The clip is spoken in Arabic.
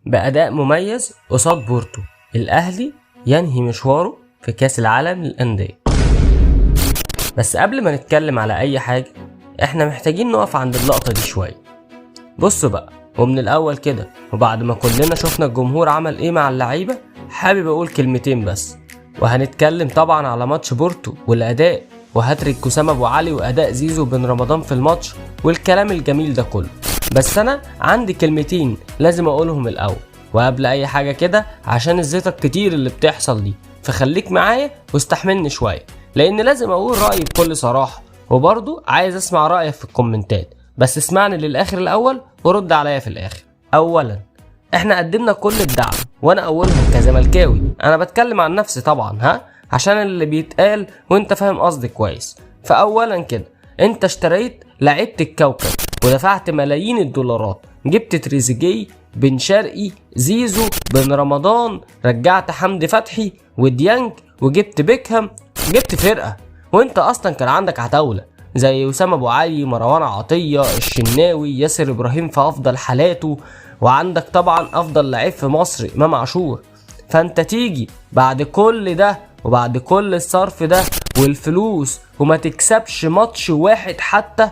بأداء مميز قصاد بورتو، الأهلي ينهي مشواره في كأس العالم للأندية. بس قبل ما نتكلم على أي حاجة احنا محتاجين نقف عند اللقطة دي شوية. بصوا بقى، ومن الأول كده وبعد ما كلنا شفنا الجمهور عمل ايه مع اللعيبة، حابب أقول كلمتين بس. وهنتكلم طبعا على ماتش بورتو والأداء وهاتريك أسامة أبو علي وأداء زيزو بن رمضان في الماتش والكلام الجميل ده كله. بس أنا عندي كلمتين لازم أقولهم الأول وقبل أي حاجة كده، عشان الزيطة الكتير اللي بتحصل دي، فخليك معايا واستحملني شوية، لأن لازم أقول رأيي بكل صراحة، وبرضو عايز أسمع رأيك في الكومنتات. بس اسمعني للآخر الأول ورد عليا في الآخر. أولا، احنا قدمنا كل الدعم وانا اولهم كزملكاوي، انا بتكلم عن نفسي طبعا عشان اللي بيتقال وانت فاهم قصدي كويس. فاولا كده انت اشتريت لعيبة الكوكب ودفعت ملايين الدولارات، جبت تريزيجيه، بن شرقي، زيزو، بن رمضان، رجعت حمدي فتحي وديانج، وجبت بيكهام، جبت فرقة. وانت اصلا كان عندك عتاولة زي أسامة أبو علي، مروان عطية، الشناوي، ياسر إبراهيم في أفضل حالاته، وعندك طبعا أفضل لعيب في مصر إمام عاشور. فأنت تيجي بعد كل ده وبعد كل الصرف ده والفلوس وما تكسبش ماتش واحد حتى؟